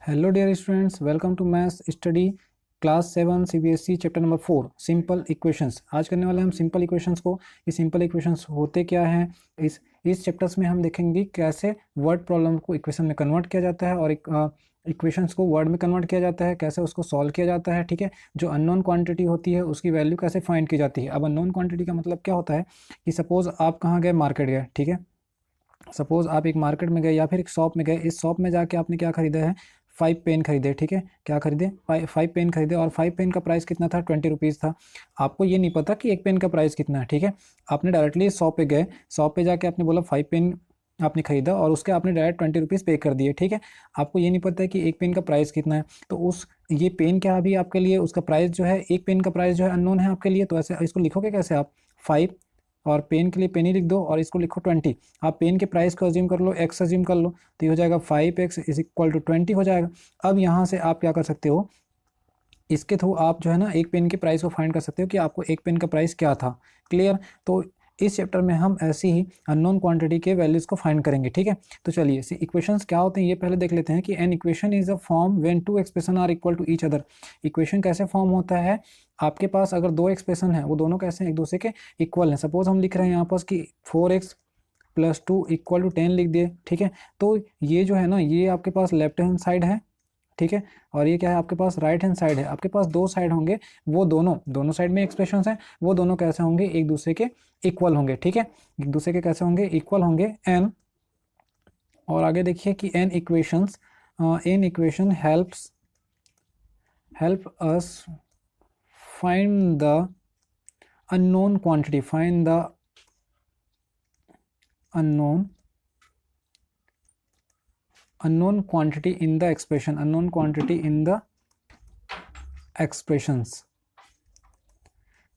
Hello dear students, welcome to maths study class 7 CBSE chapter number 4 simple equations. आज करने वाले हम simple equations को। ये सिंपल इक्वेशंस होते क्या हैं, इस चैप्टर्स में हम देखेंगे कैसे वर्ड प्रॉब्लम को इक्वेशन में कन्वर्ट किया जाता है और इक्वेशंस को वर्ड में कन्वर्ट किया जाता है, कैसे उसको सॉल्व किया जाता है। ठीक है, जो अननोन क्वांटिटी होती है उसकी वैल्यू कैसे फाइंड की जाती है। अब अननोन क्वांटिटी का मतलब क्या होता है कि सपोज आप कहाँ गए, मार्केट गए। ठीक है, सपोज आप एक मार्केट में गए या फिर एक शॉप में गए। इस शॉप में जाके आपने क्या खरीदा है, 5 पेन खरीदे। ठीक है, क्या खरीदे, 5 पेन खरीदे और 5 पेन का प्राइस कितना था, 20 रुपीज़ था। आपको ये नहीं पता कि एक पेन का प्राइस कितना है। ठीक है, आपने डायरेक्टली शॉप पे गए, शॉप पे जाके आपने बोला 5 पेन आपने खरीदा और उसके आपने डायरेक्ट 20 रुपीज़ पे कर दिए। ठीक है, आपको ये नहीं पता है कि एक पेन का प्राइस कितना है। तो उस ये पेन क्या अभी आपके लिए उसका प्राइस जो है, एक पेन का प्राइस जो है अननोन है आपके लिए। तो ऐसे इसको लिखोगे कैसे आप, 5 और पेन के लिए पेन ही लिख दो और इसको लिखो 20। आप पेन के प्राइस को अज्यूम कर लो, एक्स अज्यूम कर लो, तो ये हो जाएगा 5x इज इक्वल टू 20 हो जाएगा। अब यहाँ से आप क्या कर सकते हो, इसके थ्रू आप जो है ना एक पेन के प्राइस को फाइंड कर सकते हो कि आपको एक पेन का प्राइस क्या था। क्लियर। तो इस चैप्टर में हम ऐसी ही अननोन क्वांटिटी के वैल्यूज को फाइंड करेंगे। ठीक है, तो चलिए इक्वेशंस क्या होते हैं ये पहले देख लेते हैं कि an equation is a form when two expression are equal to each other. Equation कैसे फॉर्म होता है, आपके पास अगर दो एक्सप्रेशन है वो दोनों कैसे हैं, एक दूसरे के इक्वल हैं। सपोज हम लिख रहे हैं यहाँ पास कि 4x+2 इक्वल टू 10 लिख दिए। ठीक है, तो ये जो है ना ये आपके पास लेफ्ट हैंड साइड है। ठीक है, और ये क्या है आपके पास राइट हैंड साइड है। आपके पास दो साइड होंगे, वो दोनों साइड में एक्सप्रेशंस हैं, वो दोनों कैसे होंगे, एक दूसरे के इक्वल होंगे। ठीक है, एक दूसरे के कैसे होंगे, इक्वल होंगे। एन और आगे देखिए कि an equation help us find the unknown quantity, find the unknown quantity in the expression, unknown quantity in the expressions।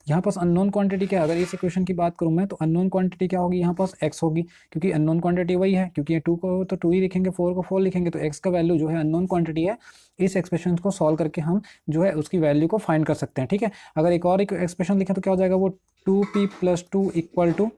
यहाँ पास अननोन क्वांटिटी क्या है, अगर इस इक्वेशन की बात करूँ मैं तो अननोन क्वांटिटी क्या होगी, यहाँ पास x होगी, क्योंकि अननोन क्वांटिटी वही है, क्योंकि ये 2 को तो 2 ही लिखेंगे, 4 को 4 लिखेंगे, तो x का वैल्यू जो है अननोन क्वांटिटी है। इस एक्सप्रेशन को सॉल्व करके हम जो है उसकी वैल्यू को फाइंड कर सकते हैं। ठीक है, अगर एक और एक्सप्रेशन लिखें तो क्या हो जाएगा, वो 2p+2 equal to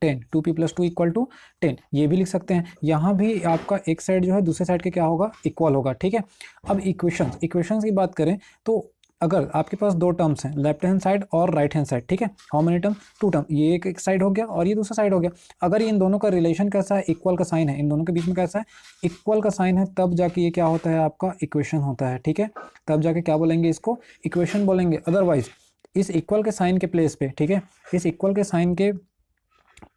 10, 2p+2 equal to 10, ये भी लिख सकते हैं। यहाँ भी आपका एक साइड जो है दूसरे साइड के क्या होगा, इक्वल होगा। ठीक है, अब इक्वेशंस की बात करें तो अगर आपके पास दो टर्म्स हैं, लेफ्ट हैंड साइड और राइट हैंड साइड। ठीक है, हाउ मेनी टर्म, 2 टर्म, ये एक साइड हो गया और ये दूसरा साइड हो गया। अगर इन दोनों का रिलेशन कैसा है, इक्वल का साइन है, इन दोनों के बीच में कैसा है, इक्वल का साइन है, तब जाके ये क्या होता है, आपका इक्वेशन होता है। ठीक है, तब जाके क्या बोलेंगे, इसको इक्वेशन बोलेंगे। अदरवाइज इस इक्वल के साइन के प्लेस पे, ठीक है, इस इक्वल के साइन के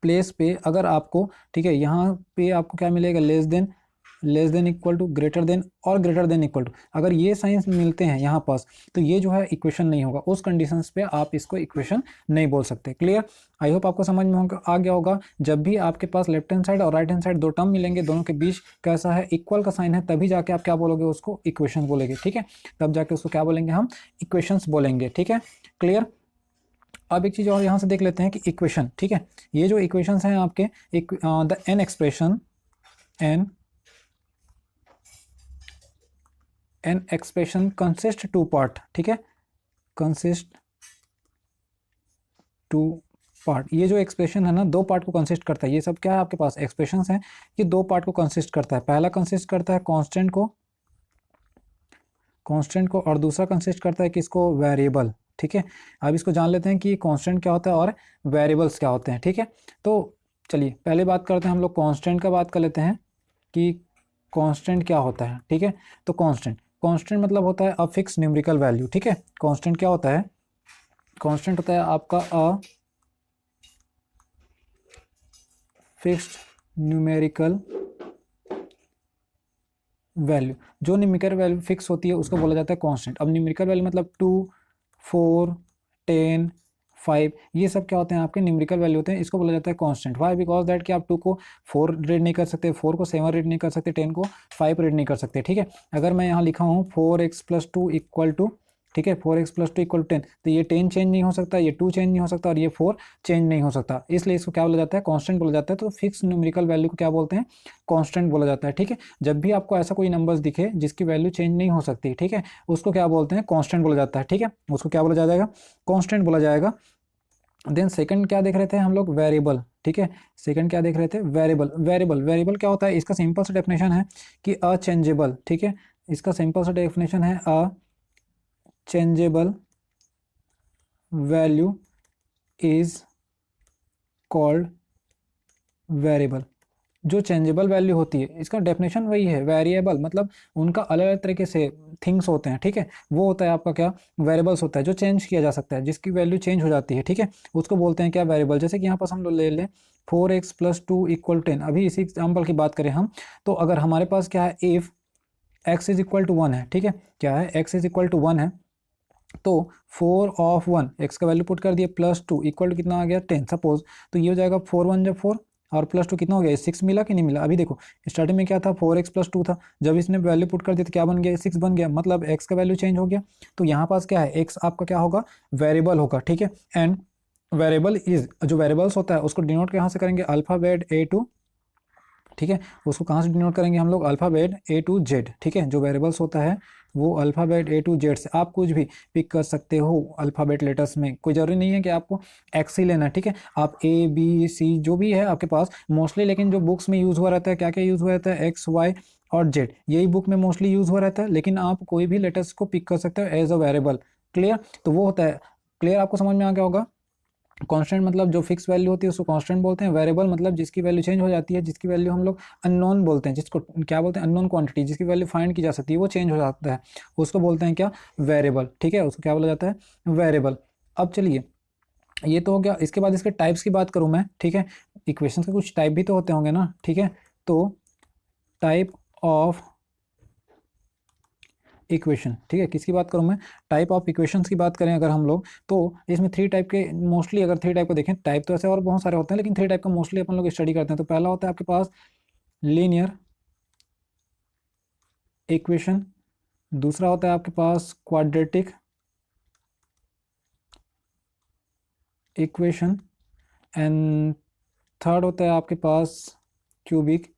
प्लेस पे अगर आपको, ठीक है, यहाँ पे आपको क्या मिलेगा, less than equal to, greater than और ग्रेटर देन इक्वल टू। अगर ये साइंस मिलते हैं यहाँ पास तो ये जो है इक्वेशन नहीं होगा, उस कंडीशंस पे आप इसको इक्वेशन नहीं बोल सकते। क्लियर, आई होप आपको समझ में आ गया होगा। जब भी आपके पास लेफ्ट हैंड साइड और राइट हैंड साइड दो टर्म मिलेंगे, दोनों के बीच कैसा है, इक्वल का साइन है, तभी जाके आप क्या बोलोगे, उसको इक्वेशन बोलेंगे। ठीक है, तब जाके उसको क्या बोलेंगे, हम इक्वेशंस बोलेंगे। ठीक है, क्लियर। अब एक चीज़ और यहाँ से देख लेते हैं कि इक्वेशन, ठीक है, ये जो इक्वेशंस हैं आपके, the an expression consist 2 part. ठीक है, कंसिस्ट 2 पार्ट, ये जो एक्सप्रेशन है ना 2 पार्ट को कंसिस्ट करता है। ये सब क्या है आपके पास एक्सप्रेशंस हैं, ये 2 पार्ट को कंसिस्ट करता है। पहला कंसिस्ट करता है कांस्टेंट को और दूसरा कंसिस्ट करता है किसको, वेरिएबल। ठीक है, अब इसको जान लेते हैं कि कांस्टेंट क्या होता है और वेरिएबल्स क्या होते हैं। ठीक है, तो चलिए पहले बात करते हैं हम लोग कांस्टेंट का, बात कर लेते हैं कि कांस्टेंट क्या होता है। ठीक है, तो कांस्टेंट मतलब होता है अ फिक्स न्यूमेरिकल वैल्यू। ठीक है, कांस्टेंट क्या होता है, कांस्टेंट होता है आपका अ फिक्स्ड न्यूमेरिकल वैल्यू। जो न्यूमेरिकल वैल्यू फिक्स होती है उसको बोला जाता है कांस्टेंट। अब न्यूमेरिकल वैल्यू मतलब 2, 4, 10, 5, ये सब क्या होते हैं, आपके न्यूमेरिकल वैल्यू होते हैं, इसको बोला जाता है कांस्टेंट। वाई, बिकॉज दैट कि आप 2 को 4 रीड नहीं कर सकते, 4 को 7 रीड नहीं कर सकते, 10 को 5 रीड नहीं कर सकते। ठीक है, अगर मैं यहाँ लिखा हूँ 4x+2 इक्वल टू, ठीक है, 4x+2 इक्वल टू 10, तो ये 10 चेंज नहीं हो सकता, ये 2 चेंज नहीं हो सकता और ये 4 चेंज नहीं हो सकता, इसलिए इसको क्या बोला जाता है, कांस्टेंट बोला जाता है। तो फिक्स न्यूमेरिकल वैल्यू को क्या बोलते हैं, कांस्टेंट बोला जाता है। ठीक है, जब भी आपको ऐसा कोई नंबर्स दिखे जिसकी वैल्यू चेंज नहीं हो सकती, ठीक है, उसको क्या बोलते हैं, कांस्टेंट बोला जाता है। ठीक है, उसको क्या बोला जाएगा, कांस्टेंट बोला जाएगा। देन सेकंड क्या देख रहे थे हम लोग, वेरिएबल, ठीक है। सेकंड क्या देख रहे थे, वेरिएबल। वेरिएबल क्या होता है, इसका सिंपल सा डेफिनेशन है कि अचेंजेबल, ठीक है। इसका सिंपल सा डेफिनेशन है अचेंजेबल वैल्यू इज कॉल्ड वेरिएबल। जो चेंजेबल वैल्यू होती है, इसका डेफिनेशन वही है, वेरिएबल मतलब उनका अलग अलग तरीके से थिंग्स होते हैं, ठीक है। वो होता है आपका क्या, वेरिएबल्स होता है, जो चेंज किया जा सकता है, जिसकी वैल्यू चेंज हो जाती है, ठीक है, उसको बोलते हैं क्या, वेरिएबल। जैसे कि यहाँ पास हम लोग ले लें 4x + 2 = 10। अभी इसी एग्जाम्पल की बात करें हम, तो अगर हमारे पास क्या है, इफ x = 1 है, ठीक है, क्या है, x = 1 है, तो 4 of 1, x का वैल्यू पुट कर दिया, +2 = कितना आ गया, 10 सपोज। तो ये हो जाएगा 4 1 जब 4 और +2 कितना हो गया, 6 मिला कि नहीं मिला। अभी देखो स्टार्टिंग में क्या था, 4x + 2 था, जब इसने वैल्यू पुट कर दिया तो क्या बन गया, 6 बन गया, मतलब x का वैल्यू चेंज हो गया। तो यहाँ पास क्या है, x आपका क्या होगा, वेरिएबल होगा, ठीक है। एंड वेरिएबल इज, जो वेरिएबल्स होता है उसको डिनोट कहाँ से करेंगे, अल्फ़ाबेट A to, ठीक है, उसको कहाँ से डिनोट करेंगे हम लोग, अल्फ़ाबेट A to Z, ठीक है। जो वेरिएबल्स होता है वो अल्फ़ाबेट A to Z से, आप कुछ भी पिक कर सकते हो अल्फ़ाबेट लेटर्स में, कोई ज़रूरी नहीं है कि आपको एक्स ही लेना है, ठीक है। आप A B C जो भी है आपके पास मोस्टली, लेकिन जो बुक्स में यूज़ हुआ रहता है, क्या क्या यूज़ हुआ रहता है, X Y और Z, यही बुक में मोस्टली यूज़ हुआ रहता है, लेकिन आप कोई भी लेटर्स को पिक कर सकते हो एज अ वेरिएबल। क्लियर, तो वो होता है, क्लियर, आपको समझ में आ गया होगा। कांस्टेंट मतलब जो फिक्स वैल्यू होती है उसको कांस्टेंट बोलते हैं। वेरिएबल मतलब जिसकी वैल्यू चेंज हो जाती है, जिसकी वैल्यू हम लोग अननोन बोलते हैं, जिसको क्या बोलते हैं, अननोन क्वांटिटी, जिसकी वैल्यू फाइंड की जा सकती है, वो चेंज हो जाता है, उसको बोलते हैं क्या, वेरिएबल, ठीक है, उसको क्या बोला जाता है, वेरिएबल। अब चलिए, ये तो हो गया। इसके बाद इसके टाइप्स की बात करूँ मैं, ठीक है, इक्वेशंस के कुछ टाइप भी तो होते होंगे ना, ठीक है। तो टाइप ऑफ इक्वेशन, ठीक है, किसकी बात करूं मैं, टाइप ऑफ इक्वेशंस की बात करें अगर हम लोग, तो इसमें 3 टाइप के मोस्टली, अगर 3 टाइप को देखें, टाइप तो ऐसे और बहुत सारे होते हैं, लेकिन 3 टाइप का मोस्टली अपन लोग स्टडी करते हैं। तो पहला होता है आपके पास लीनियर इक्वेशन, दूसरा होता है आपके पास क्वाड्रेटिक इक्वेशन, एंड थर्ड होता है आपके पास क्यूबिक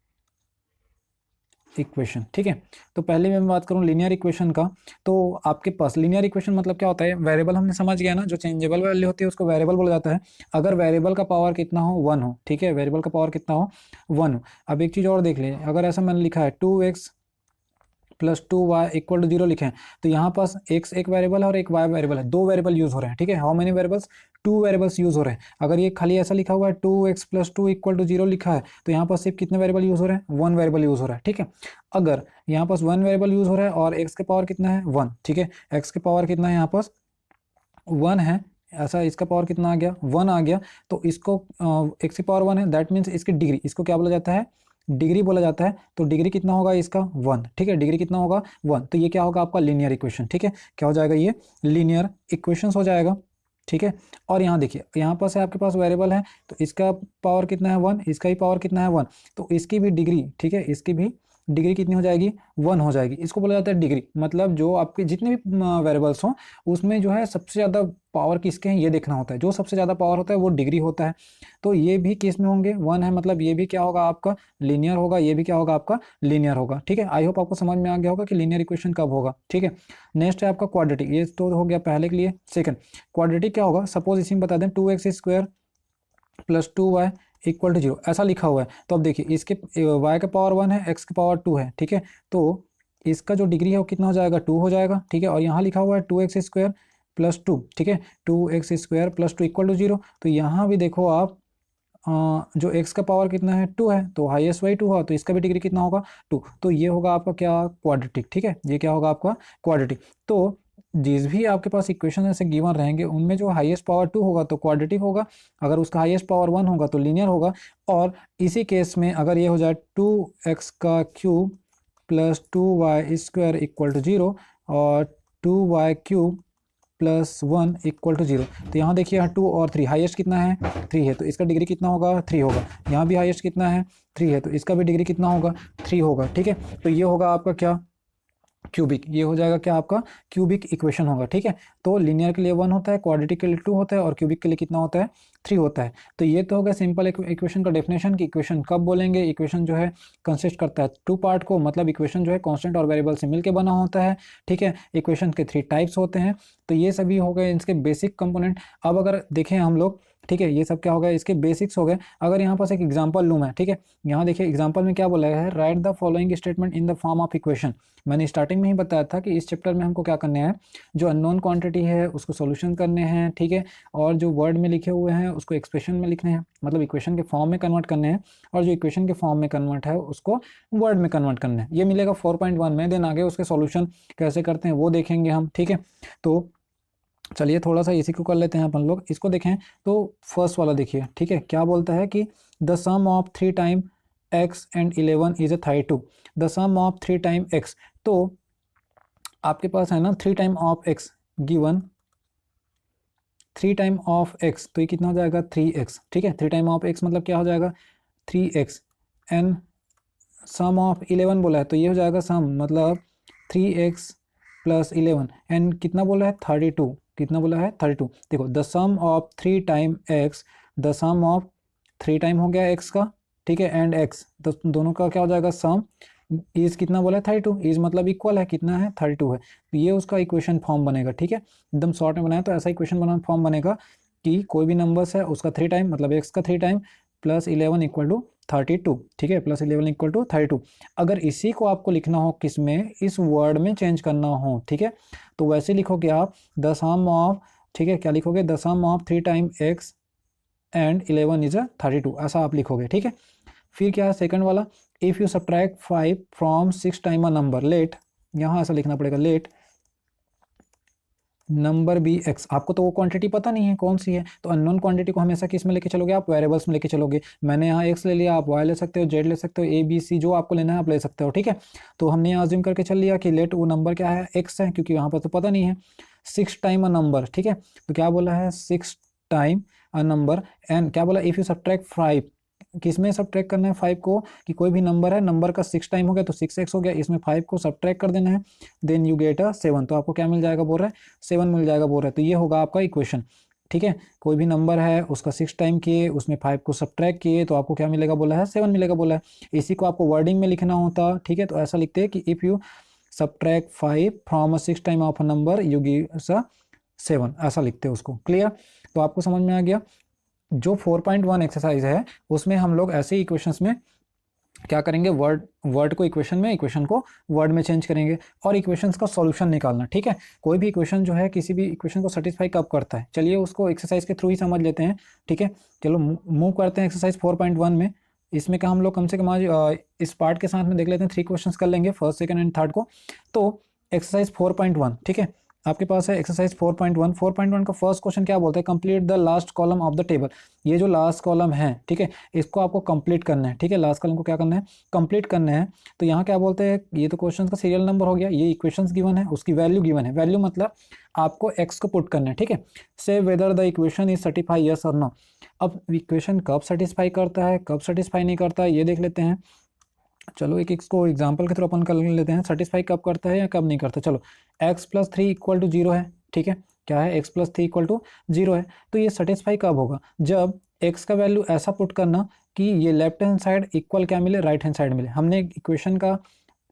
इक्वेशन, ठीक है। तो पहले मैं बात करूं लीनियर इक्वेशन का, तो आपके पास लीनियर इक्वेशन मतलब क्या होता है, वेरिएबल हमने समझ गया ना, जो चेंजेबल वैल्यू होती है उसको वेरिएबल बोला जाता है। अगर वेरिएबल का पावर कितना हो, 1 हो, ठीक है, वेरिएबल का पावर कितना हो, 1 हो। अब एक चीज़ और देख लें, अगर ऐसा मैंने लिखा है 2x + 2y = 0 लिखे हैं, तो यहाँ पास x एक वेरिएबल है और एक y वेरिएबल है, 2 वेरिएबल यूज हो रहे हैं, ठीक है। How many variables, 2 variables use हो रहे हैं। अगर ये खाली ऐसा लिखा हुआ है 2x + 2 = 0 लिखा है, तो यहाँ पास सिर्फ कितने वेरिएबल यूज हो रहे हैं, 1 वेरिएबल यूज हो रहा है, ठीक है। अगर यहाँ पास 1 वेरिएबल यूज हो रहा है और x के पावर कितना है, 1, ठीक है, x के पावर कितना है यहाँ पास 1 है, ऐसा इसका पावर कितना आ गया, 1 आ गया, तो इसको x की पावर 1 है, दैट मीन्स इसकी डिग्री, इसको क्या बोला जाता है, डिग्री बोला जाता है। तो डिग्री कितना होगा इसका, 1, ठीक है, डिग्री कितना होगा, 1। तो ये क्या होगा आपका लीनियर इक्वेशन, ठीक है, क्या हो जाएगा, ये लीनियर इक्वेशंस हो जाएगा, ठीक है। और यहाँ देखिए, यहाँ पास है आपके पास वेरिएबल है, तो इसका पावर कितना है, 1, इसका ही पावर कितना है, 1, तो इसकी भी डिग्री, ठीक है, इसकी भी डिग्री कितनी हो जाएगी, 1 हो जाएगी। इसको बोला जाता है डिग्री, मतलब जो आपके जितने भी वेरिएबल्स हों उसमें जो है सबसे ज़्यादा पावर किसके हैं, ये देखना होता है, जो सबसे ज़्यादा पावर होता है वो डिग्री होता है। तो ये भी किस में होंगे, 1 है, मतलब ये भी क्या होगा आपका, लीनियर होगा, ये भी क्या होगा आपका, लीनियर होगा, ठीक है। आई होप आपको समझ में आ गया होगा कि लीनियर इक्वेशन कब होगा, ठीक है। नेक्स्ट है आपका क्वाड्रेटिक, ये तो हो गया पहले के लिए। सेकंड क्वाड्रेटिक क्या होगा, सपोज इसी में बता दें 2x² + 2y = 0, ऐसा लिखा हुआ है। तो अब देखिए, इसके y का पावर 1 है, x का पावर 2 है, ठीक है। तो इसका जो डिग्री है वो कितना हो जाएगा, 2 हो जाएगा, ठीक है। और यहाँ लिखा हुआ है 2x² + 2, ठीक है, 2x² + 2 = 0। तो यहाँ भी देखो आप, जो x का पावर कितना है, 2 है, तो हाईएस्ट वही 2 हुआ, तो इसका भी डिग्री कितना होगा, 2। तो ये होगा आपका क्या, क्वाड्रेटिक, ठीक है, ये क्या होगा आपका क्वाड्रेटिक। तो जिस भी आपके पास इक्वेशन ऐसे गिवन रहेंगे उनमें जो हाईएस्ट पावर 2 होगा तो क्वाड्रेटिक होगा, अगर उसका हाईएस्ट पावर 1 होगा तो लीनियर होगा। और इसी केस में अगर ये हो जाए 2x³ + 2y² = 0 और 2y³ + 1 = 0, तो यहाँ देखिए, यहाँ 2 और 3, हाईएस्ट कितना है, 3 है, तो इसका डिग्री कितना होगा, 3 होगा। यहाँ भी हाईएस्ट कितना है, 3 है, तो इसका भी डिग्री कितना होगा, 3 होगा, ठीक है। तो ये होगा आपका क्या, क्यूबिक, ये हो जाएगा क्या आपका क्यूबिक इक्वेशन होगा, ठीक है। तो लीनियर के लिए 1 होता है, क्वाड्रेटिक के लिए 2 होता है और क्यूबिक के लिए कितना होता है, 3 होता है। तो ये तो होगा सिंपल इक्वेशन का डेफिनेशन कि इक्वेशन कब बोलेंगे। इक्वेशन जो है कंसिस्ट करता है 2 पार्ट को, मतलब इक्वेशन जो है कांस्टेंट और वेरिएबल से मिलकर बना होता है, ठीक है। इक्वेशन के 3 टाइप्स होते हैं। तो ये सभी हो गए इसके बेसिक कंपोनेंट। अब अगर देखें हम लोग ठीक है, ये सब क्या हो गया, इसके बेसिक्स हो गए। अगर यहाँ पास एक एग्जांपल लूँ मैं, ठीक है, यहाँ देखिए एग्जांपल में क्या बोला है, right the following statement in the form of equation. मैंने स्टार्टिंग में ही बताया था कि इस चैप्टर में हमको क्या करना है, जो अननोन क्वांटिटी है उसको सॉल्यूशन करने हैं, ठीक है, और जो वर्ड में लिखे हुए हैं उसको एक्सप्रेशन में लिखने हैं, मतलब इक्वेशन के फॉर्म में कन्वर्ट करने हैं, और जो इक्वेशन के फॉर्म में कन्वर्ट है उसको वर्ड में कन्वर्ट करना है। ये मिलेगा 4.1 में। देन आगे उसके सॉल्यूशन कैसे करते हैं वो देखेंगे हम, ठीक है। तो चलिए थोड़ा सा इसी को कर लेते हैं अपन लोग, इसको देखें। तो फर्स्ट वाला देखिए, ठीक है, क्या बोलता है कि the sum of 3 time x and 11 is a 32। The sum of 3 time x, तो आपके पास है ना 3 time of x given 3 time of x, तो ये कितना हो जाएगा 3x, ठीक है। 3 टाइम ऑफ x मतलब क्या हो जाएगा 3x, एंड सम ऑफ 11 बोला है तो ये हो जाएगा सम मतलब 3x प्लस 11, एंड कितना बोला है 32, कितना बोला है 32। देखो the sum of 3 time x, the sum of 3 time हो गया x का, ठीक है, एंड x, तो दोनों का क्या हो जाएगा सम, इज कितना बोला है 32, इज मतलब इक्वल है, कितना है 32 है, तो ये उसका इक्वेशन फॉर्म बनेगा, ठीक है। एकदम शॉर्ट में बनाया तो ऐसा इक्वेशन बना फॉर्म बनेगा कि कोई भी नंबर्स है उसका 3 टाइम मतलब x का 3 टाइम प्लस 11 इक्वल टू 32, ठीक है, प्लस 11 इक्वल टू 32। अगर इसी को आपको लिखना हो किस में, इस वर्ड में चेंज करना हो, ठीक है, तो वैसे लिखोगे आप द सम ऑफ, ठीक है, क्या लिखोगे the sum of 3 time x and 11 is 32, ऐसा आप लिखोगे, ठीक है। फिर क्या है सेकंड वाला, if you subtract 5 from 6 time a number, let, यहाँ ऐसा लिखना पड़ेगा, लेट नंबर बी एक्स। आपको तो वो क्वांटिटी पता नहीं है कौन सी है, तो अननोन क्वांटिटी को हमेशा किस में लेके चलोगे आप, वेरिएबल्स में लेके चलोगे। मैंने यहाँ एक्स ले लिया, आप वाई ले सकते हो, जेड ले सकते हो, ए बी सी, जो आपको लेना है आप ले सकते हो, ठीक है। तो हमने यहाँ अज्यूम करके चल लिया कि लेट वो नंबर क्या है एक्स है, क्योंकि यहाँ पर तो पता नहीं है। 6 टाइम अ नंबर, ठीक है, तो क्या बोला है 6 टाइम अ नंबर, एंड क्या बोला इफ़ यू सब्ट्रैक्ट 5, किसमें सब्ट्रैक्ट करना है 5 को, कि कोई भी नंबर है, नंबर का 6 टाइम हो गया तो 6x हो गया, इसमें 5 को सब्ट्रैक्ट कर देना है, देन यू गेट अ 7, तो आपको क्या मिल जाएगा बोल रहा है 7 मिल जाएगा बोल रहा है। तो ये होगा आपका इक्वेशन, ठीक है। कोई भी नंबर है उसका 6 टाइम किए, उसमें 5 को सब्ट्रैक्ट किए, तो आपको क्या मिलेगा बोला है 7 मिलेगा बोला है। इसी को आपको वर्डिंग में लिखना होता, ठीक है, तो ऐसा लिखते हैं कि if you subtract 5 from a 6 time of a number you give a 7, ऐसा लिखते हैं उसको। क्लियर, तो आपको समझ में आ गया। जो 4.1 एक्सरसाइज है उसमें हम लोग ऐसे इक्वेशंस में क्या करेंगे, वर्ड को इक्वेशन में, इक्वेशन को वर्ड में चेंज करेंगे, और इक्वेशंस का सॉल्यूशन निकालना, ठीक है। कोई भी इक्वेशन जो है किसी भी इक्वेशन को सेटिस्फाई कब करता है, चलिए उसको एक्सरसाइज के थ्रू ही समझ लेते हैं, ठीक है। चलो मूव करते हैं एक्सरसाइज 4.1 में। इसमें का हम लोग कम से कम आज इस पार्ट के साथ में देख लेते हैं, 3 क्वेश्चंस कर लेंगे, फर्स्ट सेकंड एंड थर्ड को। तो एक्सरसाइज 4.1, ठीक है, आपके पास है एक्सरसाइज 4.1 का फर्स्ट क्वेश्चन क्या बोलते हैं, complete the last column of the table. ये जो लास्ट कॉलम है, ठीक है, इसको आपको कंप्लीट करना है, ठीक है, लास्ट कॉलम को क्या करना है कंप्लीट करना है। तो यहाँ क्या बोलते हैं, ये तो क्वेश्चन का सीरियल नंबर हो गया, ये इक्वेशंस गिवन है, उसकी वैल्यू गिवन है, वैल्यू मतलब आपको एक्स को पुट करना है, ठीक है। से whether the equation is certify yes और नो। अब इक्वेशन कब सेटिस्फाई करता है, कब सेटिस्फाई नहीं करता है, ये देख लेते हैं। चलो एक इसको एग्जाम्पल के थ्रू अपन कर लेते हैं, सेटिस्फाई कब करता है या कब नहीं करता। चलो x प्लस 3 इक्वल टू 0 है, ठीक है, क्या है x प्लस 3 इक्वल टू 0 है, तो ये सेटिस्फाई कब होगा, जब x का वैल्यू ऐसा पुट करना कि ये लेफ्ट हैंड साइड इक्वल क्या मिले, राइट हैंड साइड मिले। हमने इक्वेशन का,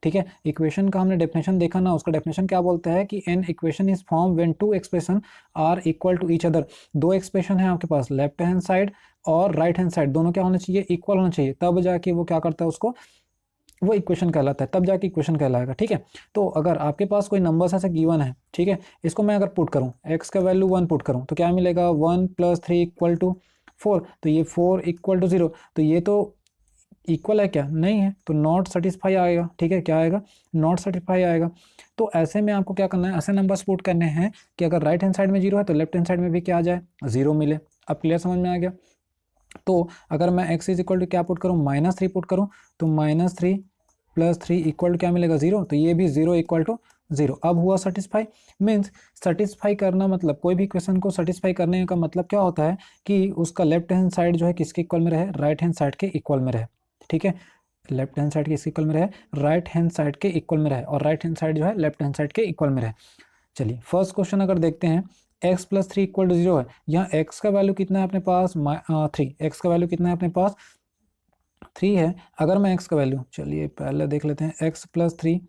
ठीक है, इक्वेशन का हमने डेफिनेशन देखा ना, उसका डेफिनेशन क्या बोलता है कि an equation is form when two expression are equal to each other. दो एक्सप्रेशन है आपके पास, लेफ्ट हैंड साइड और राइट हैंड साइड, दोनों क्या होना चाहिए, इक्वल होना चाहिए, तब जाके वो क्या करता है उसको, वो इक्वेशन कहलाता है, तब जाके इक्वेशन कहलाएगा, ठीक है। तो अगर आपके पास कोई नंबर ऐसा गिवन है, ठीक है, इसको मैं अगर पुट करूं, x का वैल्यू 1 पुट करूं, तो क्या मिलेगा 1 प्लस 3 इक्वल टू 4, तो ये 4 इक्वल टू 0, तो ये तो इक्वल है क्या, नहीं है, तो नॉट सेटिस्फाई आएगा, ठीक है, क्या आएगा नॉट सेटिस्फाई आएगा। तो ऐसे में आपको क्या करना है, ऐसे नंबर्स पुट करने हैं कि अगर राइट हैंड साइड में 0 है तो लेफ्ट हैंड साइड में भी क्या आ जाए 0 मिले। अब क्लियर समझ में आ गया। तो अगर मैं x इज इक्वल टू क्या पुट करूँ, -3 पुट करूँ, तो -3 प्लस 3 इक्वल टू क्या मिलेगा 0, तो ये भी 0 इक्वल टू 0। अब हुआ सेटिस्फाई, मीन्स सेटिस्फाई करना मतलब कोई भी क्वेश्चन को सेटिस्फाई करने का मतलब क्या होता है कि उसका लेफ्ट हैंड साइड जो है किसके इक्वल में रहे, राइट हैंड साइड के इक्वल में रहे, ठीक है, लेफ्ट हैंड साइड के इसके इक्वल में रहे, राइट हैंड साइड के इक्वल में रहे, और राइट हैंड साइड जो है लेफ्ट हैंड साइड के इक्वल में रहे। चलिए फर्स्ट क्वेश्चन अगर देखते हैं, x प्लस 3 इक्वल टू 0 है, यहाँ x का वैल्यू कितना है अपने पास 3, x का वैल्यू कितना है अपने पास 3 है। अगर मैं x का वैल्यू, चलिए पहले देख लेते हैं, x प्लस 3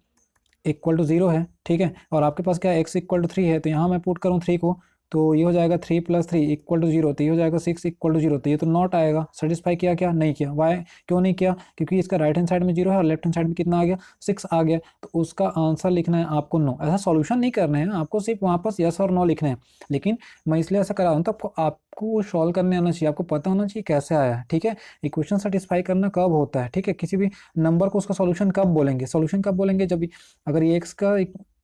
इक्वल टू 0 है, ठीक है, और आपके पास क्या है x इक्वल टू 3 है, तो यहाँ मैं पुट करूँ 3 को, तो ये हो जाएगा 3 + 3 = 0, तो ये हो जाएगा 6 = 0, तो ये तो नॉट आएगा। सेटिस्फाई किया क्या? नहीं किया। वाई? क्यों नहीं किया? क्योंकि इसका राइट हैंड साइड में 0 है और लेफ्ट हैंड साइड में कितना आ गया? 6 आ गया। तो उसका आंसर लिखना है आपको नो। ऐसा सॉल्यूशन नहीं करना है, आपको सिर्फ वापस यस और नो लिखना है। लेकिन मैं इसलिए ऐसा करा हूँ तो आपको सॉल्व करने आना चाहिए, आपको पता होना चाहिए कैसे आया है, ठीक है। इक्वेशन सेटिस्फाई करना कब होता है, ठीक है, किसी भी नंबर को उसका सॉल्यूशन कब बोलेंगे? सॉल्यूशन कब बोलेंगे? जब अगर ये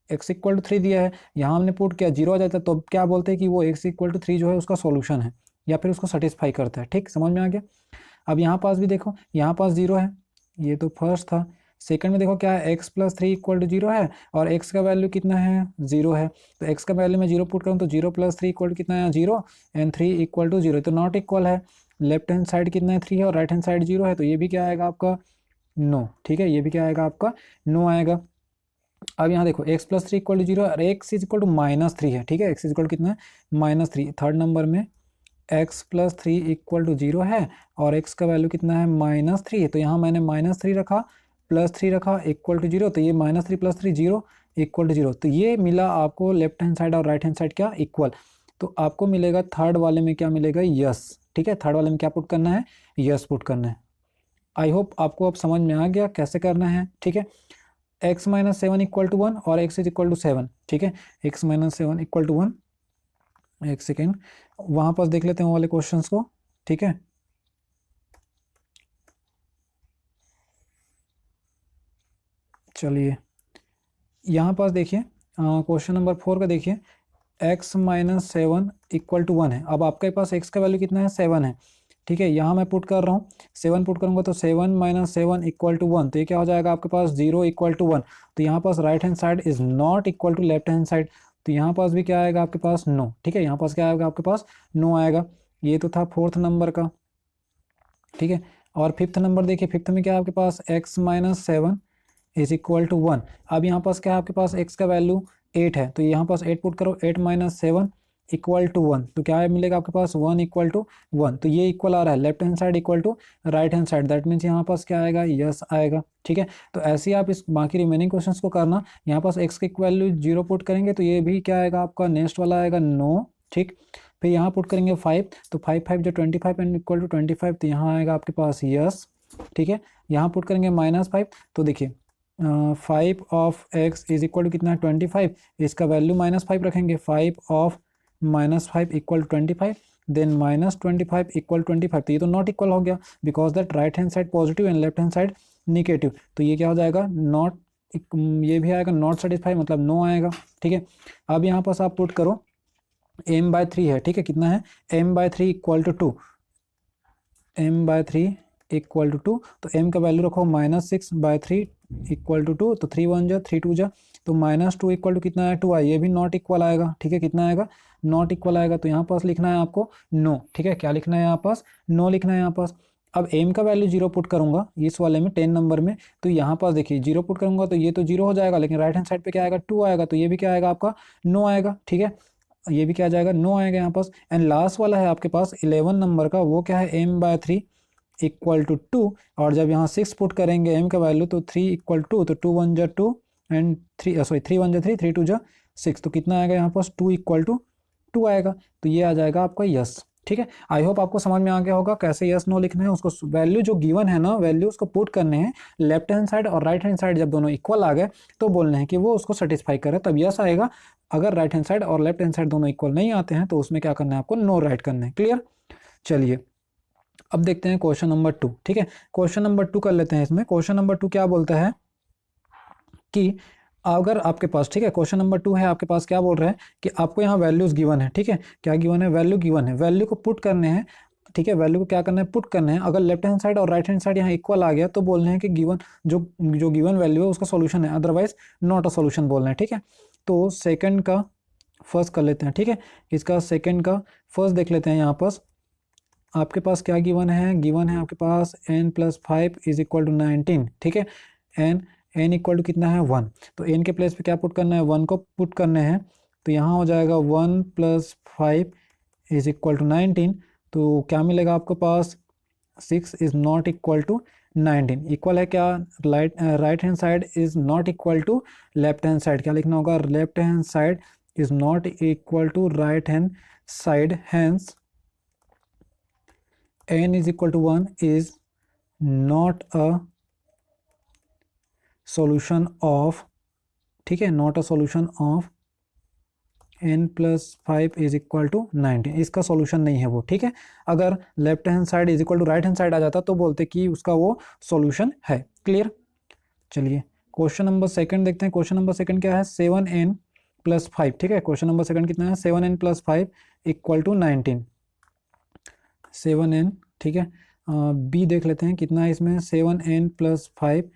x = 3 दिया है, यहाँ हमने पुट किया 0 आ जाता है, तो अब क्या बोलते हैं कि वो x = 3 जो है उसका सॉल्यूशन है या फिर उसको सेटिस्फाई करता है। ठीक, समझ में आ गया। अब यहाँ पास भी देखो, यहाँ पास 0 है, ये तो फर्स्ट था। सेकंड में देखो क्या है, x + 3 = 0 है और x का वैल्यू कितना है? 0 है। तो x का वैल्यू मैं 0 पुट करूँ तो 0 + 3 = कितना है? 0 एंड 3 = 0, तो नॉट इक्वल है। लेफ्ट हैंड साइड कितना है? 3 है और राइट हैंड साइड 0 है, तो ये भी क्या आएगा आपका? नो। ठीक है, ये भी क्या आएगा आपका? नो आएगा। अब यहाँ देखो x + 3 = 0 और x = -3 है, ठीक है, x कितना है? -3। थर्ड नंबर में x + 3 = 0 है और x का वैल्यू कितना है? -3 है, तो यहाँ मैंने -3 रखा, +3 रखा, = 0, तो ये -3 + 3 0 = 0, तो ये मिला आपको लेफ्ट हैंड साइड और राइट हैंड साइड क्या? इक्वल। तो आपको मिलेगा थर्ड वाले में क्या मिलेगा? यस। ठीक है, थर्ड वाले में क्या पुट करना है? यस पुट करना है। आई होप आपको अब समझ में आ गया कैसे करना है, ठीक है। x - 7 = 1 और x = 7, ठीक है, x - 7 = 1। एक सेकेंड, वहां पास देख लेते हैं वो वाले क्वेश्चंस को, ठीक है। चलिए यहाँ पास देखिए, क्वेश्चन नंबर 4 का देखिए, x - 7 = 1 है। अब आपके पास x का वैल्यू कितना है? 7 है, ठीक है। यहाँ मैं पुट कर रहा हूँ, 7 पुट करूँगा तो 7 - 7 = 1, तो ये क्या हो जाएगा आपके पास? 0 = 1। तो यहाँ पास right hand side is not equal to left hand side, तो यहाँ पास भी क्या आएगा आपके पास? नो। ठीक है, यहाँ पास क्या आएगा आपके पास? नो आएगा। ये तो था फोर्थ नंबर का, ठीक है। और फिफ्थ नंबर देखिए, फिफ्थ में क्या है आपके पास? x - 7 = 1। अब यहाँ पास क्या है आपके पास? x का वैल्यू 8 है, तो यहाँ पास 8 पुट करो, 8 - 7 = 1, तो क्या है मिलेगा आपके पास? 1 = 1, तो ये इक्वल आ रहा है left hand side equal to right hand side, that means यहाँ पास क्या आएगा? यस आएगा, ठीक है। तो ऐसे ही आप इस बाकी रिमेनिंग क्वेश्चंस को करना। यहाँ पास x की वैल्यू 0 पुट करेंगे तो ये भी क्या आएगा आपका? नेक्स्ट वाला आएगा नो, ठीक। फिर यहाँ पुट करेंगे 5, तो 5 5 जो 25 एंड इक्वल टू 25, तो यहाँ आएगा आपके पास यस, ठीक है। यहाँ पुट करेंगे -5, तो देखिए 5 of x is equal to कितना है? 25, इसका वैल्यू -5 रखेंगे, 5 ऑफ -5 = 25, देन -25 = 25, तो ये तो नॉट इक्वल हो गया because that right hand side positive and left hand side negative, तो ये क्या हो जाएगा? नॉट, ये भी आएगा नॉट सेटिस्फाई, मतलब नो आएगा, ठीक है। अब यहाँ पास आप पुट करो m/3 है, ठीक है, कितना है? m/3 = 2, m/3 = 2, तो m का वैल्यू रखो -6/3 = 2, तो 3 1 जा 3 2 जा, तो -2 = कितना है? 2i, ये भी नॉट इक्वल आएगा, ठीक है। कितना आएगा? नॉट इक्वल आएगा, तो यहाँ पास लिखना है आपको नो, ठीक है। क्या लिखना है यहाँ पास? नो लिखना है यहाँ पास। अब m का वैल्यू 0 पुट करूंगा इस वाले में 10 नंबर में, तो यहाँ पास देखिए 0 पुट करूंगा तो ये तो 0 हो जाएगा, लेकिन राइट हैंड साइड पे क्या आएगा? 2 आएगा, तो ये भी क्या आएगा आपका? नो आएगा, ठीक है। ये भी क्या आ जाएगा? नो आएगा यहाँ पास। एंड लास्ट वाला है आपके पास 11 नंबर का, वो क्या है? m/3 = 2, और जब यहाँ 6 पुट करेंगे m का वैल्यू तो 3 = 2, तो 2 1 जा 2 एंड 3 3 1 जा 3 3 2 जा 6, तो कितना आएगा यहाँ पास? 2 = 2 आएगा, तो ये आ जाएगा आपका यस, ठीक है। आई होप आपको समझ में आ गया होगा कैसे यस नो लिखना है। उसको वैल्यू जो गिवन है ना, वैल्यू उसको पुट करने हैं, लेफ्ट हैंड साइड और राइट हैंड साइड जब दोनों इक्वल आ गए तो बोलना है कि वो उसको सेटिस्फाई करे, तब यस आएगा। अगर राइट हैंड साइड और लेफ्ट हैंड साइड दोनों इक्वल नहीं आते हैं तो उसमें क्या करना है आपको? नो राइट करना है। क्लियर? चलिए अब देखते हैं क्वेश्चन नंबर 2, ठीक है। क्वेश्चन नंबर 2 कर लेते हैं। इसमें क्वेश्चन नंबर 2 क्या बोलता है कि अगर आपके पास, ठीक है, क्वेश्चन नंबर 2 है आपके पास, क्या बोल रहा है कि आपको यहाँ वैल्यूज गिवन है, ठीक है। क्या गिवन है? वैल्यू गिवन है, वैल्यू को पुट करने हैं, ठीक है। वैल्यू को क्या करना है? पुट करना है। अगर लेफ्ट हैंड साइड और राइट हैंड साइड यहाँ इक्वल आ गया तो बोलना है कि गिवन जो जो गिवन वैल्यू है उसका सॉल्यूशन है, अदरवाइज नॉट अ सॉल्यूशन बोलना है, ठीक है। तो सेकंड का फर्स्ट कर लेते हैं, ठीक है। इसका सेकंड का फर्स्ट देख लेते हैं। यहाँ पास आपके पास क्या गिवन है? गिवन है आपके पास n + 5 = 19, ठीक है। n इक्वल टू कितना है? 1, तो n के प्लेस पे क्या पुट करना है? 1 को पुट करने हैं, तो यहाँ हो जाएगा 1 + 5 = 19, तो क्या मिलेगा आपके पास? 6 is not equal to 19, equal है क्या? Right hand side is not equal to left hand side, क्या लिखना होगा? Left hand side is not equal to right hand side, hence n is equal to 1 is not a solution of, ठीक है, not a solution of n plus 5 is equal to 19, इसका solution नहीं है वो, ठीक है। अगर left hand side is equal to right hand side आ जाता तो बोलते कि उसका वो सॉल्यूशन है। क्लियर। चलिए क्वेश्चन नंबर सेकंड देखते हैं। क्वेश्चन नंबर सेकंड क्या है, 7n प्लस 5, ठीक है। क्वेश्चन नंबर सेकंड कितना है, 7n plus 5 equal to 19, 7n, ठीक है। बी देख लेते हैं कितना है इसमें, 7n plus 5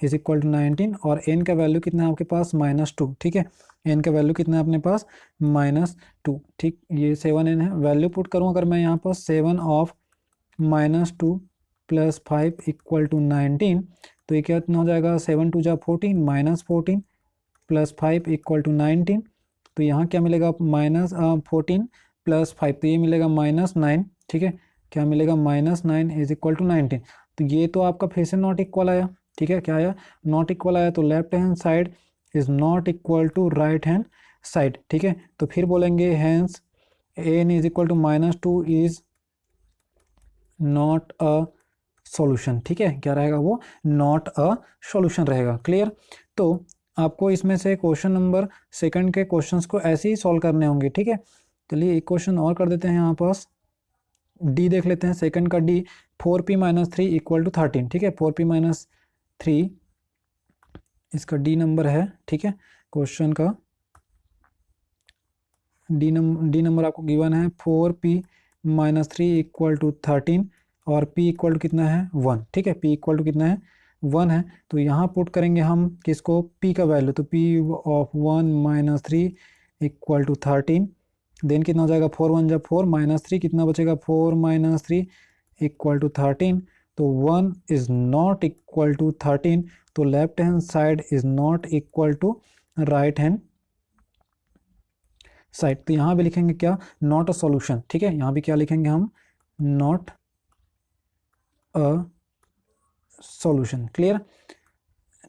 is equal to 19 और n का वैल्यू कितना है आपके पास, -2, ठीक है। n का वैल्यू कितना है अपने पास, -2, ठीक। ये 7n है, वैल्यू पुट करूँ अगर मैं यहाँ पर 7 ऑफ -2 प्लस 5 इक्वल टू 19, तो ये कितना हो जाएगा, 7 2 जा 14, -14 प्लस 5 इक्वल टू 19, तो यहाँ क्या मिलेगा, -14 प्लस 5, तो ये मिलेगा -9, ठीक है। क्या मिलेगा, -9 इज इक्वल टू 19, तो ये तो आपका फिर से नॉट इक्वल आया, ठीक है। क्या आया, नॉट इक्वल आया, तो left hand side is not equal to right hand side, ठीक है। तो फिर बोलेंगे hence n is equal to -2 is not a solution, ठीक है। क्या रहेगा वो, नॉट अ सॉल्यूशन रहेगा। क्लियर। तो आपको इसमें से क्वेश्चन नंबर सेकंड के क्वेश्चंस को ऐसे ही सॉल्व करने होंगे, ठीक है। चलिए एक क्वेश्चन और कर देते हैं यहाँ पास, डी देख लेते हैं सेकंड का, डी 4p - 3 इक्वल टू 13, ठीक है। 4p - 3 इसका डी नंबर है, ठीक है। क्वेश्चन का डी नंबर आपको गिवन है 4p - 3 इक्वल टू 13 और p इक्वल टू कितना है, 1, ठीक है। p इक्वल टू कितना है, 1 है। तो यहाँ पुट करेंगे हम किसको, p का वैल्यू, तो p of 1 - 3 equal to 13, then कितना हो जाएगा, 4 1 जा 4, -3 कितना बचेगा, 4 - 3 इक्वल टू 13, तो 1 इज नॉट इक्वल टू 13, तो left hand side is not equal to right hand side. तो यहाँ भी लिखेंगे क्या, नॉट अ सॉल्यूशन, ठीक है। यहाँ भी क्या लिखेंगे हम, नॉट अ सॉल्यूशन। क्लियर,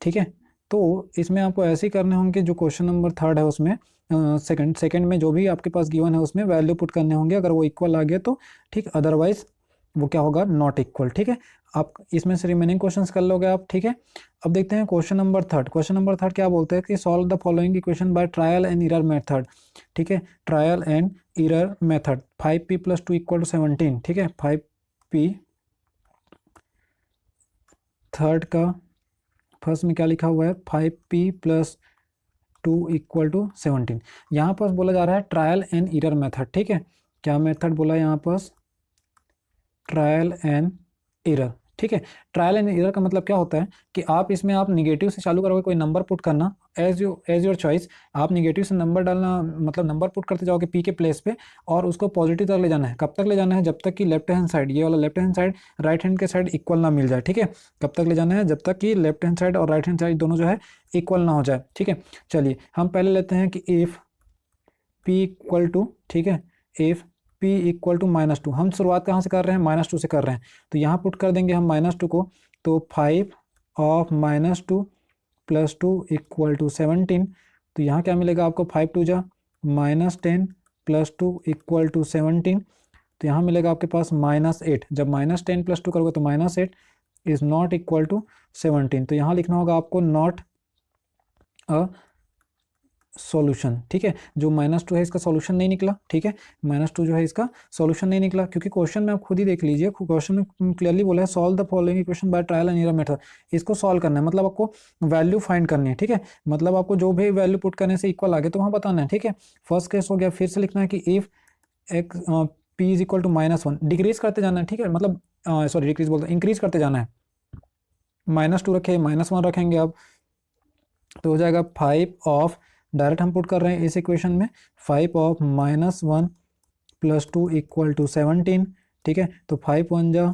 ठीक है। तो इसमें आपको ऐसे ही करने होंगे, जो क्वेश्चन नंबर थर्ड है उसमें सेकंड में जो भी आपके पास गिवन है उसमें वैल्यू पुट करने होंगे, अगर वो इक्वल आ गया तो ठीक, अदरवाइज वो क्या होगा, नॉट इक्वल, ठीक है। आप इसमें से रिमेनिंग क्वेश्चंस कर लोगे आप, ठीक है। अब देखते हैं question number third. Question number third क्या बोलते हैं कि solve the following equation by trial and error method, ठीक है। Trial and error method, 5p + 2 equal to 17, ठीक है। 5p, थर्ड का फर्स्ट में क्या लिखा हुआ है, 5p + 2 इक्वल टू 17। यहाँ पर बोला जा रहा है ट्रायल एंड एरर मेथड, ठीक है। क्या मेथड बोला है यहाँ पर, ट्रायल एंड एरर, ठीक है। ट्रायल एंड एरर का मतलब क्या होता है कि आप इसमें आप निगेटिव से चालू करोगे, कोई नंबर पुट करना, एज योर चॉइस, आप निगेटिव से नंबर डालना, मतलब नंबर पुट करते जाओगे p के प्लेस पे, और उसको पॉजिटिव तक ले जाना है। कब तक ले जाना है, जब तक कि लेफ्ट हैंड साइड, ये वाला left hand side right hand के साइड इक्वल ना मिल जाए, ठीक है। कब तक ले जाना है, जब तक कि लेफ्ट हैंड साइड और राइट हैंड साइड दोनों जो है इक्वल ना हो जाए, ठीक है। चलिए हम पहले लेते हैं कि इफ p इक्वल टू, ठीक है, इफ p इक्वल टू -2, हम शुरुआत कहाँ से कर रहे हैं, -2 से कर रहे हैं, तो यहाँ पुट कर देंगे हम -2 को, तो 5 ऑफ -2 + 2 इक्वल टू 17, तो यहाँ क्या मिलेगा आपको, 5 2 जा -10 + 2 इक्वल टू 17, तो यहाँ मिलेगा आपके पास -8, जब -10 + 2 करोगे तो -8 इज नॉट इक्वल टू 17, तो यहाँ लिखना होगा आपको नॉट अ सॉल्यूशन, ठीक है। जो -2 है इसका सॉल्यूशन नहीं निकला, ठीक है। -2 जो है इसका सॉल्यूशन नहीं निकला, क्योंकि क्वेश्चन में आप खुद ही देख लीजिए, क्वेश्चन में क्लियरली बोला है solve the following equation by trial and error method. इसको सॉल्व करना है, मतलब आपको वैल्यू फाइंड करनी है, ठीक है। मतलब आपको जो भी वैल्यू पुट करने से इक्वल आ गया तो वहाँ बताना है, ठीक है। फर्स्ट केस हो गया, फिर से लिखना है कि if x p is equal to -1, decrease करते जाना है, ठीक है। मतलब सॉरी डिक्रीज बोलते हैं, इंक्रीज करते जाना है, -2 रखे, -1 रखेंगे अब, तो हो जाएगा 5 ऑफ, डायरेक्ट हम पुट कर रहे हैं इस इक्वेशन में, 5 ऑफ -1 + 2 इक्वल टू 17, ठीक है। तो 5 1 जा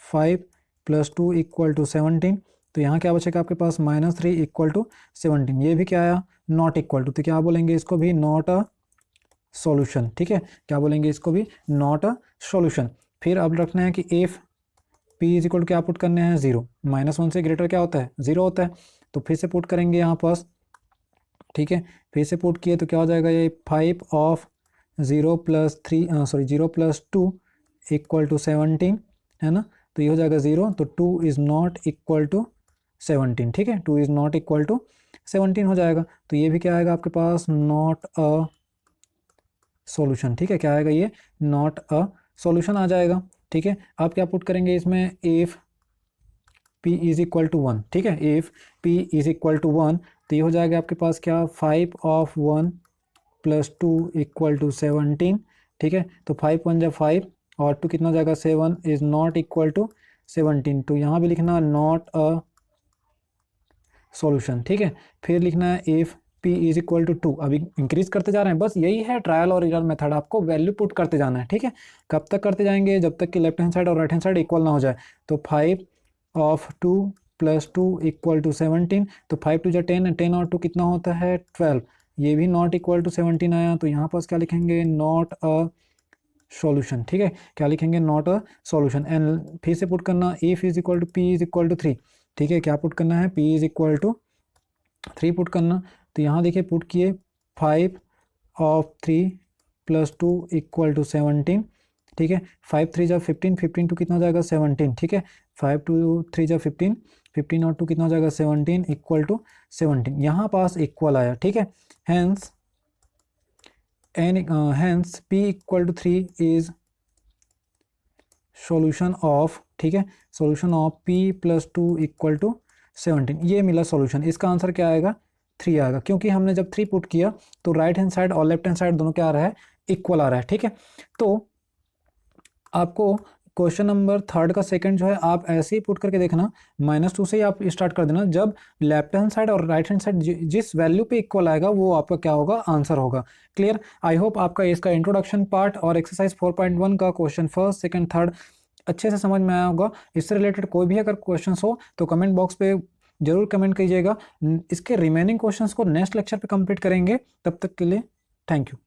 5 + 2 इक्वल टू 17, तो यहाँ क्या बचेगा आपके पास, -3 इक्वल टू 17, ये भी क्या आया, नॉट इक्वल टू, तो क्या बोलेंगे इसको भी, नॉट अ सॉल्यूशन, ठीक है। क्या बोलेंगे इसको भी, नॉट अ सॉल्यूशन। फिर अब रखना है कि if p is equal to क्या पुट करने हैं, 0, -1 से ग्रेटर क्या होता है, 0 होता है, तो फिर से पुट करेंगे यहाँ पास ठीक है, फिर से पुट किए तो क्या हो जाएगा, ये 5 ऑफ 0 प्लस 2 इक्वल टू 17 है ना। तो ये हो जाएगा 0, तो 2 इज़ नॉट इक्वल टू 17, ठीक है, 2 इज़ नॉट इक्वल टू 17 हो जाएगा। तो ये भी क्या आएगा आपके पास, नॉट अ सॉल्यूशन, ठीक है, क्या आएगा ये, नॉट अ सॉल्यूशन आ जाएगा। ठीक है, आप क्या पुट करेंगे इसमें, if p is equal to 1, ठीक है, if p is equal to 1, तो ये हो जाएगा आपके पास क्या, 5 ऑफ 1 प्लस 2 इक्वल टू 17, ठीक है। तो 5 1 जा 5 और 2 कितना हो जाएगा, 7 इज नॉट इक्वल टू 17। तो यहाँ भी लिखना नॉट अ सॉल्यूशन, ठीक है। फिर लिखना है if p is equal to 2, अभी इंक्रीज करते जा रहे हैं, बस यही है ट्रायल और एरर मेथड, आपको वैल्यू पुट करते जाना है, ठीक है। कब तक करते जाएंगे, जब तक कि लेफ्ट हैंड साइड और राइट हैंड साइड इक्वल ना हो जाए। तो 5 ऑफ 2 प्लस 2 इक्वल टू 17, तो 5 2 जा 10, 10 और 2 कितना होता है 12, ये भी नॉट इक्वल टू 17 आया। तो यहाँ पास क्या लिखेंगे, नॉट अ सॉल्यूशन, ठीक है, क्या लिखेंगे, नॉट अ सॉल्यूशन। एंड फिर से पुट करना, if is equal to P is equal to 3, ठीक है, क्या पुट करना है, p is equal to 3 put करना। तो यहाँ देखिए पुट किए 5 ऑफ 3 प्लस 2 इक्वल टू 17, ठीक है, 5 3 जा 15, 15 टू कितना हो जाएगा 17, ठीक है, 5 2 3 जा 15, 15 और 2 कितना हो जाएगा 17 इक्वल टू 17, यहाँ पास इक्वल आया, ठीक है। Hence hence p equal to 3 is solution of, ठीक है, solution of p plus 2 equal to 17, ये मिला सॉल्यूशन। इसका आंसर क्या आएगा, 3 आएगा, क्योंकि हमने जब 3 पुट किया तो राइट हैंड साइड और लेफ्ट हैंड साइड दोनों क्या आ रहा है, इक्वल आ रहा है, ठीक है। तो आपको क्वेश्चन नंबर 3 का सेकंड जो है आप ऐसे ही पुट करके देखना, -2 से ही आप स्टार्ट कर देना, जब लेफ्ट हैंड साइड और राइट हैंड साइड जिस वैल्यू पे इक्वल आएगा वो आपका क्या होगा, आंसर होगा। क्लियर, आई होप आपका इसका इंट्रोडक्शन पार्ट और एक्सरसाइज 4.1 का क्वेश्चन फर्स्ट सेकंड थर्ड अच्छे से समझ में आया होगा। इससे रिलेटेड कोई भी अगर क्वेश्चन हो तो कमेंट बॉक्स पे जरूर कमेंट कीजिएगा। इसके रिमेनिंग क्वेश्चंस को नेक्स्ट लेक्चर पे कंप्लीट करेंगे, तब तक के लिए थैंक यू।